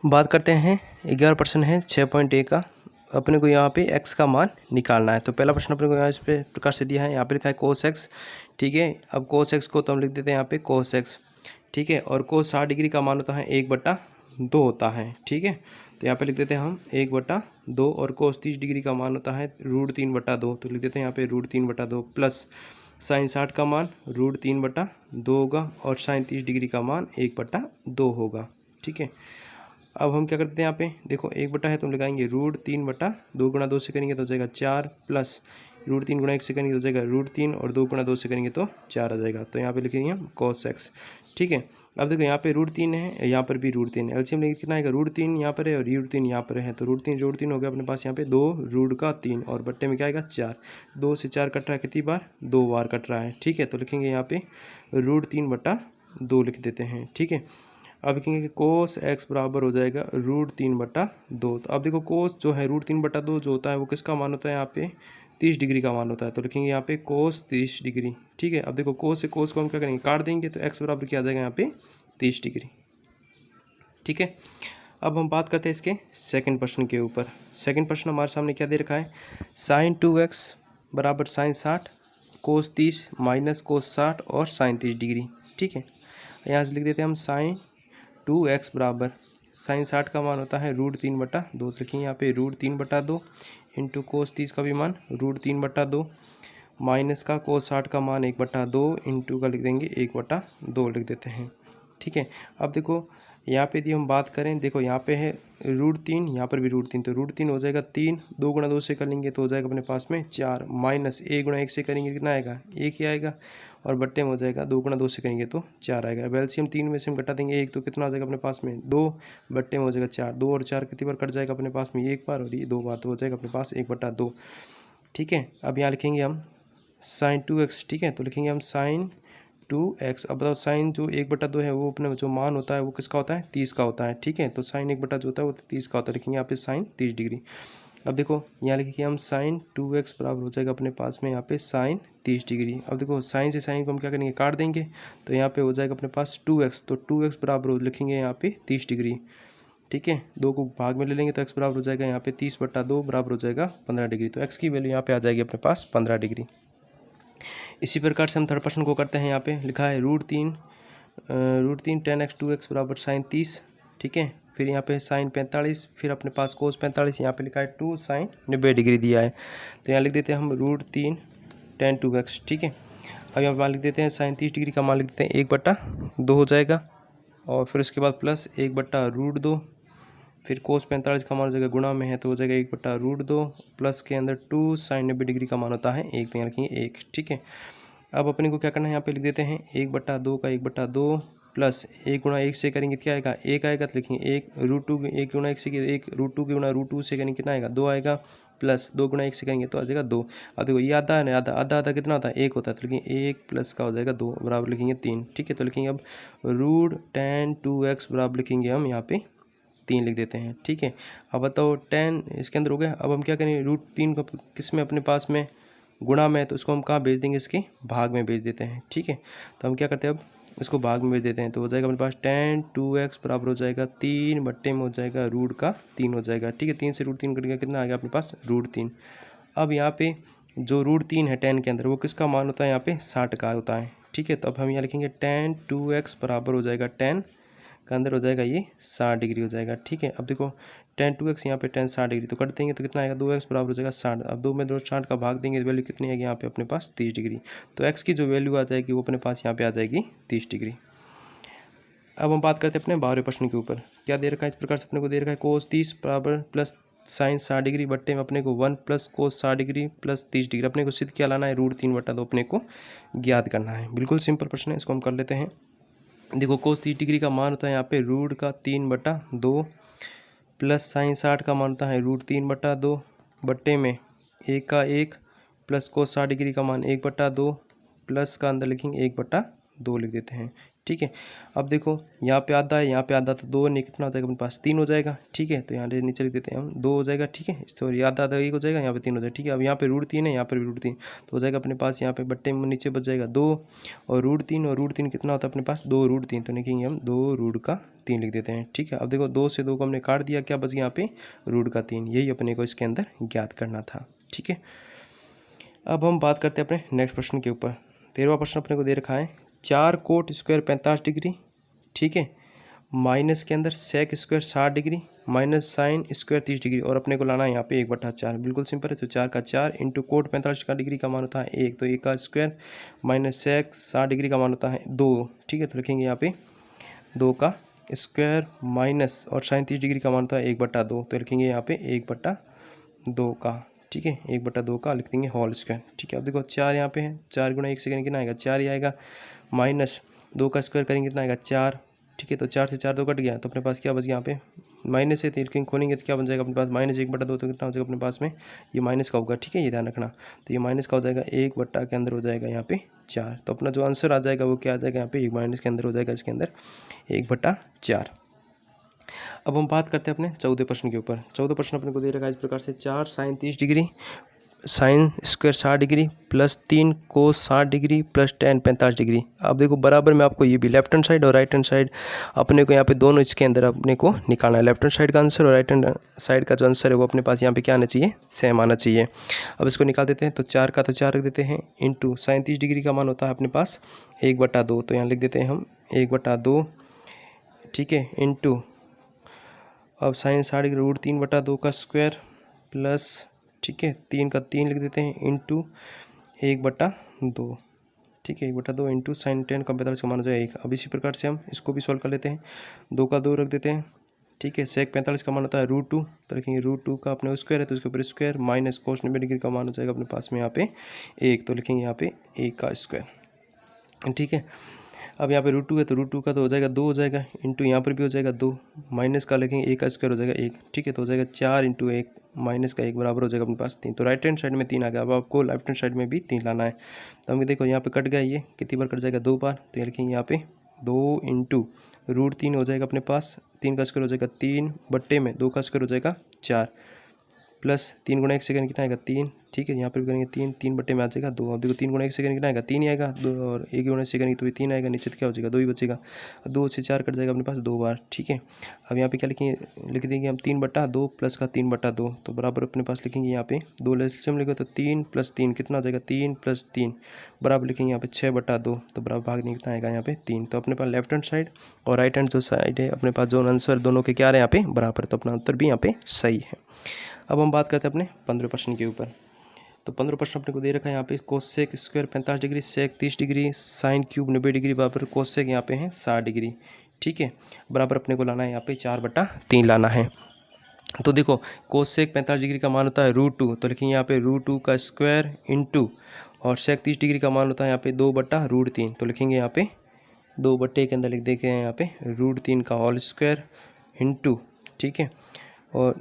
बात करते हैं 11 प्रश्न है 6.1 का। अपने को यहाँ पे x का मान निकालना है। तो पहला प्रश्न अपने को यहाँ इस पे प्रकार से दिया है, यहाँ पे लिखा है cos x, ठीक है। अब cos x को तो हम लिख देते हैं यहाँ पे cos x, ठीक है। और cos 60 डिग्री का मान होता है 1/2 होता है, ठीक है। तो यहाँ पे लिख देते हैं हम 1/2 और cos 30 डिग्री का मान होता है √3/2, तो लिख देते हैं यहाँ पे √3/2 प्लस sin 60 का मान √3/2 होगा और sin 30 डिग्री का मान 1/2 होगा, ठीक है। अब हम क्या करते हैं यहाँ पे देखो 1 है तो हम लगाएंगे √3/2 गुणा 2 से करेंगे तो हो जाएगा 4 प्लस √3 गुणा 1 से करेंगे तो हो जाएगा √3 और 2 गुणा 2 से करेंगे तो 4 आ जाएगा। तो यहाँ पे लिखेंगे हम cos x, ठीक है। अब देखो यहाँ पे √3 है, यहाँ पर भी √3 है। एलसीएम लेके कितना आएगा, √3 यहाँ पर है और √3 यहाँ पर है, तो √3 हो गया अपने पास यहाँ पे 2√3 और बट्टे में क्या आएगा 4। 2 से 4 कट रहा है कितनी बार, 2 बार कट रहा है, ठीक है। तो लिखेंगे यहाँ पे √3/2 लिख देते हैं, ठीक है। अब लिखेंगे कि cos x बराबर हो जाएगा √3/2। तो अब देखो cos जो है √3/2 जो होता है वो किसका मान होता है, यहाँ पे 30 डिग्री का मान होता है। तो लिखेंगे यहाँ पे cos 30 डिग्री, ठीक है। अब देखो cos से cos को हम क्या करेंगे, काट देंगे, तो x बराबर क्या आ जाएगा यहाँ पे 30 डिग्री, ठीक है। अब हम बात करते हैं इसके सेकंड प्रश्न के ऊपर। सेकंड प्रश्न हमारे सामने क्या दे रखा है, sin 2x बराबर sin 60 cos 30 माइनस cos 60 और sin 30 डिग्री, ठीक है। यहाँ से लिख देते हैं हम sin 2x बराबर sin 60 का मान होता है √3/2, तो लिखेंगे यहाँ पे √3/2 इंटू cos 30 का भी मान √3/2 माइनस का cos 60 का मान 1/2 इंटू का लिख देंगे 1/2 लिख देते हैं, ठीक है। अब देखो यहाँ पे यदि हम बात करें, देखो यहाँ पे है √3, यहाँ पर भी √3, तो √3 हो जाएगा 3, 2 गुणा 2 से करेंगे तो हो जाएगा अपने पास में 4 माइनस 1 गुणा 1 से करेंगे कितना आएगा, 1 ही आएगा और बट्टे में हो जाएगा 2 गुणा 2 से करेंगे तो 4 आएगा। अब एलसीएम 3 में से हम घटा देंगे 1, तो कितना आ जाएगा अपने पास में 2, बट्टे में हो जाएगा 4, 2 और 4 कितनी बार कट जाएगा अपने पास में 1 बार और ये 2 बार, तो हो जाएगा अपने पास 1/2, ठीक है। अब यहाँ लिखेंगे हम sin 2x, ठीक है। तो लिखेंगे हम sin 2x। अब बताओ साइन जो 1/2 है वो अपने जो मान होता है वो किसका होता है, 30 का होता है, ठीक है। तो साइन 1/2 जो होता है वो 30 का होता है, लिखेंगे यहाँ पे sin 30 डिग्री। अब देखो यहाँ लिखेंगे हम sin 2x बराबर हो जाएगा अपने पास में यहाँ पे sin 30 डिग्री। अब देखो साइन से साइन को हम क्या करेंगे, काट देंगे, तो यहाँ पे हो जाएगा अपने पास 2x, तो 2x बराबर लिखेंगे यहाँ पे 30 डिग्री, ठीक है। 2 को भाग में ले लेंगे तो x बराबर हो जाएगा यहाँ पे 30/2 बराबर हो जाएगा 15 डिग्री। तो x की वैल्यू यहाँ पे आ जाएगी अपने पास 15 डिग्री। इसी प्रकार से हम थर्ड प्रश्न को करते हैं। यहाँ पे लिखा है √3 10x 2x बराबर sin 30, ठीक है। फिर यहाँ पे sin 45, फिर अपने पास cos 45, यहाँ पे लिखा है 2 sin 90 डिग्री दिया है। तो यहाँ लिख देते हैं हम √3 10 2x, ठीक है। अब यहाँ पे मान लिख देते हैं sin 30 डिग्री का मान लिख देते हैं 1/2 हो जाएगा और फिर उसके बाद प्लस 1/√2, फिर cos 45 का मान हो जाएगा गुणा में है तो हो जाएगा 1/√2 प्लस के अंदर 2 sin 90 डिग्री का मान होता है 1, तो यहाँ लिखेंगे 1, ठीक है। अब अपने को क्या करना है, यहाँ पे लिख देते हैं 1/2 का 1/2 प्लस 1 गुणा 1 से करेंगे क्या आएगा, 1 आएगा, तो लिखेंगे 1 √2 1 गुणा 1 से 1 √2 के गुणा √2 से करेंगे कितना आएगा, 2 आएगा, प्लस 2 गुणा 1 से करेंगे तो आ जाएगा 2। अब देखो ये आधा है ना, आधा आधा आधा कितना होता है, 1 होता है, तो लिखेंगे 1 प्लस का हो जाएगा 2 बराबर लिखेंगे 3, ठीक है। तो लिखेंगे अब √10 2x बराबर लिखेंगे हम यहाँ पे 3 लिख देते हैं, ठीक है। अब बताओ 10 इसके अंदर हो गया। अब हम क्या करें, √3 को किस में अपने पास में गुणा में, तो उसको हम कहाँ भेज देंगे, इसके भाग में भेज देते हैं, ठीक है। तो हम क्या करते हैं, अब इसको भाग में भेज देते हैं, तो हो जाएगा अपने पास 10 2x बराबर हो जाएगा 3 बट्टे में हो जाएगा √3 हो जाएगा, ठीक है। 3 से √3 कट गया, कितना आ गया अपने पास √3। अब यहाँ पे जो √3 है 10 के अंदर वो किसका मान होता है, यहाँ पे 60 का होता है, ठीक है। तो अब हम यहाँ लिखेंगे 10 2x बराबर हो जाएगा 10 का अंदर हो जाएगा ये 60 डिग्री हो जाएगा, ठीक है। अब देखो 10 2x यहाँ पे 10 60 डिग्री, तो कट देंगे तो कितना आएगा, 2x बराबर हो जाएगा 60। अब 2 में 2 60 का भाग देंगे तो वैल्यू कितनी आएगी यहाँ पे अपने पास 30 डिग्री। तो x की जो वैल्यू आ जाएगी वो अपने पास यहाँ पे आ जाएगी 30 डिग्री। अब हम बात करते हैं अपने 12वें प्रश्न के ऊपर। क्या दे रखा है, इस प्रकार से अपने को दे रखा है cos 30 बराबर प्लस sin 60 डिग्री बट्टे में अपने को 1 plus cos 60 degree plus 30 degree. अपने को सिद्ध क्या लाना है, √3/2 अपने को ज्ञात करना है। बिल्कुल सिंपल प्रश्न है, इसको हम कर लेते हैं। देखो cos 30 डिग्री का मान होता है यहाँ पे √3/2 प्लस sin 60 का मान होता है √3/2 बट्टे में 1 का 1 प्लस cos 60 डिग्री का मान 1/2 प्लस का अंदर लिखेंगे 1/2 लिख देते हैं, ठीक है। अब देखो यहाँ पे आधा है, यहाँ पे आधा, तो 2 नहीं कितना हो जाएगा अपने पास 3 हो जाएगा। ठीक है, तो यहाँ नीचे लिख देते हैं हम 2 हो जाएगा। ठीक है, सॉरी आधा आधा 1 हो जाएगा, यहाँ पे 3 हो जाएगा। ठीक है, अब यहाँ पे √3 है, यहाँ पर भी √3, तो हो जाएगा अपने पास यहाँ पे बट्टे में नीचे बच जाएगा 2 और √3, और √3 कितना होता है अपने पास 2√3, तो लिखेंगे हम 2√3 लिख देते हैं। ठीक है, अब देखो 2 से 2 को हमने काट दिया, क्या बच गया यहाँ पे √3, यही अपने को इसके अंदर ज्ञात करना था। ठीक है, अब हम बात करते हैं अपने नेक्स्ट प्रश्न के ऊपर। 13वां प्रश्न अपने को दे रखा है 4 कोट स्क्वायर 45 डिग्री, ठीक है, माइनस के अंदर sec square 60 degree minus sine square 30 degree, और अपने को लाना है यहाँ पे 1/4। बिल्कुल सिंपल है, तो 4 का 4 इंटू कोट 45 का डिग्री का मान होता है 1, तो 1 का स्क्वायर माइनस सेक 60 डिग्री का मान होता है 2। ठीक है, तो लिखेंगे यहाँ पे 2 का स्क्वायर माइनस और साइन 30 डिग्री का मान होता है 1/2, तो लिखेंगे यहाँ पे 1/2 का। ठीक है, 1/2 का लिख देंगे होल स्क्वायर। ठीक है, अब देखो 4 यहाँ पे है, 4 गुणा 1 से कितना आएगा 4 ही आएगा, माइनस 2 का स्क्वायर करेंगे कितना आएगा 4। ठीक है, तो 4 से 4 2 कट गया, तो अपने पास क्या बच गया यहाँ पे माइनस है, तो खोलेंगे तो क्या बन जाएगा अपने पास -1/2, तो कितना हो जाएगा अपने पास में ये माइनस का होगा। ठीक है, ये ध्यान रखना, तो ये माइनस का हो जाएगा 1 के अंदर हो जाएगा यहाँ पे 4, तो अपना जो आंसर आ जाएगा वो क्या आ जाएगा यहाँ पे 1 माइनस के अंदर हो जाएगा, इसके अंदर 1/4। अब हम बात करते हैं अपने 14 प्रश्न के ऊपर। 14 प्रश्न अपने को दे रखा है इस प्रकार से 4 sine 30 degree sine square 60 degree plus 3 cos 60 degree plus tan 45 degree. अब देखो बराबर में आपको ये भी लेफ्ट हैंड साइड और राइट हैंड साइड अपने को यहाँ पे दोनों इसके अंदर अपने को निकालना है। लेफ्ट हैंड साइड का आंसर और राइट हैंड साइड का जो आंसर है वो अपने पास यहाँ पे क्या आना चाहिए, सेम आना चाहिए। अब इसको निकाल देते हैं, तो 4 का तो 4 रख देते हैं, इंटू साइन 30 डिग्री का मान होता है अपने पास 1/2, तो यहाँ लिख देते हैं हम 1/2। ठीक है, इंटू अब साइन 60 डिग्री √3/2 का स्क्वायर प्लस, ठीक है, 3 का 3 लिख देते हैं, इंटू 1/2। ठीक है, 1/2 इंटू साइन 10 का 45 का मान हो जाएगा 1। अब इसी प्रकार से हम इसको भी सॉल्व कर लेते हैं, 2 का 2 रख देते हैं। ठीक है, सेक 45 का मान होता है √2, तो लिखेंगे √2 का अपने स्क्वायर है तो उसके ऊपर स्क्वायर माइनस कोस 90 डिग्री का मान हो जाएगा अपने पास में यहाँ पे 1, तो लिखेंगे यहाँ पे 1 का स्क्वायर। ठीक है, अब यहाँ पे √2 है तो √2 का तो हो जाएगा 2 हो जाएगा, इंटू यहाँ पर भी हो जाएगा 2, माइनस का लिखेंगे 1 का स्क्वायर हो जाएगा 1। ठीक है, तो हो जाएगा 4 इंटू 1 माइनस का 1 बराबर हो जाएगा अपने पास 3, तो राइट हैंड साइड में 3 आ गया। अब आपको लेफ्ट हैंड साइड में भी 3 लाना है, तो हम देखो यहाँ पे कट गया, ये कितनी बार कट जाएगा 2 बार, तो ये लिखेंगे यहाँ पे 2 इंटू √3 हो जाएगा अपने पास, 3 का स्क्वायर हो जाएगा 3 बट्टे में 2 का स्क्वायर हो जाएगा 4 प्लस 3 गुणा 1 से करेंगे कितना आएगा 3। ठीक है, यहाँ पर भी करेंगे 3 बट्टे में आ जाएगा 2। अब देखो 3 गुणा 1 से करेंगे कितना आएगा 3 ही आएगा, 2 और 1 गुणा से करेंगे तो 3 आएगा, नीचे तो क्या हो जाएगा 2 ही बचेगा, 2 से 4 कट जाएगा अपने पास 2 बार। ठीक है, अब यहाँ पे क्या लिखेंगे, लिख देंगे हम 3/2 प्लस का 3/2, तो बराबर अपने पास लिखेंगे यहाँ पे 2 एलसीएम लिखे तो 3 + 3 कितना हो जाएगा 3 + 3 बराबर लिखेंगे यहाँ पे 6/2, तो बराबर भाग देंगे कितना आएगा यहाँ पे 3। तो अपने पास लेफ्ट हैंड साइड और राइट हैंड जो साइड है अपने पास जो आंसर दोनों के क्या आ रहे हैं यहाँ पे बराबर, तो अपना उत्तर भी यहाँ पे सही है। अब हम बात करते हैं अपने 15 प्रश्न के ऊपर। तो 15 प्रश्न अपने को दे रखा है यहाँ पे कोसेक स्क्वायर 45 डिग्री सेक 30 डिग्री साइन क्यूब 90 डिग्री बराबर कोसेक यहाँ पे है 60 डिग्री। ठीक है, बराबर अपने को लाना है यहाँ पे 4/3 लाना है। तो देखो कोसेक 45 डिग्री का मान होता है √2, तो लिखेंगे यहाँ पे √2 का स्क्वायर इंटू और सेक 30 डिग्री का मान होता है यहाँ पे 2/√3, तो लिखेंगे यहाँ पे 2 बट्टे के अंदर लिख देते हैं यहाँ पे √3 का होल स्क्वायर इंटू, ठीक है, और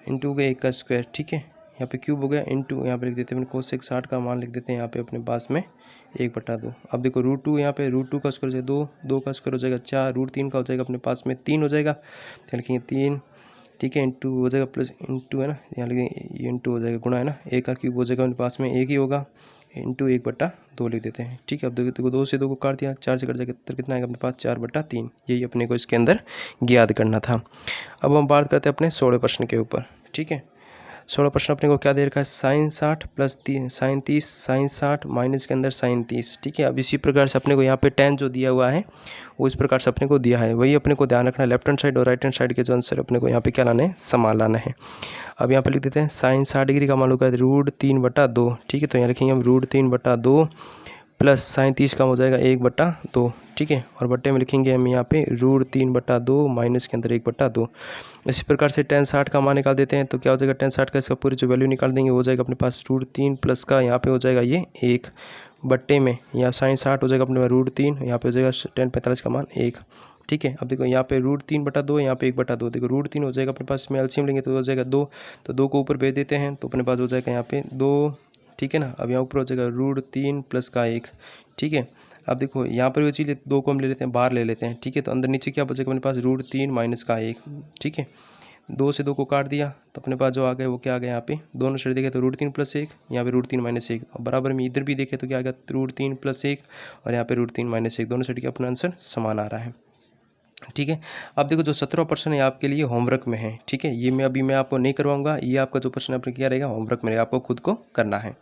इंटू के 1 का स्क्वायर। ठीक है, यहाँ पे क्यूब हो गया, इंटू यहाँ पे लिख देते हैं कोसेक 60 का मान लिख देते हैं यहाँ पे अपने पास में 1/2। अब देखो √2 यहाँ पे √2 का स्क्वायर हो जाएगा 2 का स्क्वायर हो जाएगा 4, √3 का हो जाएगा अपने पास में 3 हो जाएगा, तो लिखेंगे 3। ठीक है, इंटू हो जाएगा प्लस इंटू है ना, यहाँ लिखेंगे ये इंटू हो जाएगा गुणा है ना, 1 का क्यूब हो जाएगा अपने पास में 1 ही होगा, इंटू 1/2 लिख देते हैं। ठीक है, अब देखो 2 से 2 को काट दिया, 4 से कट जाएगा तो कितना आएगा अपने पास 4/3, यही अपने को इसके अंदर ज्ञात करना था। अब हम बात करते हैं अपने 16 प्रश्न के ऊपर। ठीक है, 16 प्रश्न अपने को क्या दे रखा है sine 60 plus sine 30 sine 60 minus के अंदर साइन 30। ठीक है, अब इसी प्रकार से अपने को यहाँ पे tan जो दिया हुआ है वो इस प्रकार से अपने को दिया है, वही अपने को ध्यान रखना है। लेफ्ट हैंड साइड और राइट हैंड साइड के जो आंसर अपने को यहाँ पे क्या लाना है, समान लाना है। अब यहाँ पे लिख देते हैं साइन 60 डिग्री का मान होगा √3/2। ठीक है, तो यहाँ लिखेंगे हम √3/2 प्लस साइन 30 का हो जाएगा 1/2। ठीक है, और बट्टे में लिखेंगे हम यहाँ पे √3/2 माइनस के अंदर 1/2। इसी प्रकार से tan 60 का मान निकाल देते हैं, तो क्या हो जाएगा tan 60 का इसका पूरी जो वैल्यू निकाल देंगे हो जाएगा अपने पास √3 प्लस का यहाँ पे हो जाएगा ये 1 बट्टे में यहाँ साइन 60 हो जाएगा अपने पास √3, यहाँ पे हो जाएगा tan 45 का मान 1। ठीक है, अब देखो यहाँ पे √3/2 यहाँ पे 1/2, देखो √3 हो जाएगा अपने पास में एलसीएम लेंगे तो हो जाएगा 2, तो 2 को ऊपर भेज देते हैं तो अपने पास हो जाएगा यहाँ पे 2। ठीक है ना, अब यहाँ ऊपर हो जाएगा √3 प्लस का 1। ठीक है, अब देखो यहाँ पर भी चीज़ 2 को हम ले लेते हैं, बाहर ले लेते हैं, ठीक है। तो अंदर नीचे क्या बचेगा अपने पास, √3 माइनस का 1, ठीक है। 2 से 2 को काट दिया तो अपने पास जो आ गया वो क्या आ गया, यहाँ पे दोनों साइड देखे तो √3 + 1, यहाँ पे √3 - 1, और बराबर में इधर भी देखे तो क्या आ गया, √3 + 1 और यहाँ पे √3 - 1, दोनों साइड का अपना आंसर समान आ रहा है, ठीक है। अब देखो जो 17 प्रश्न है आपके लिए होमवर्क में है, ठीक है। ये मैं आपको नहीं करवाऊंगा, ये आपका जो प्रश्न है आपका क्या रहेगा, होमवर्क में रहेगा, आपको खुद को करना है।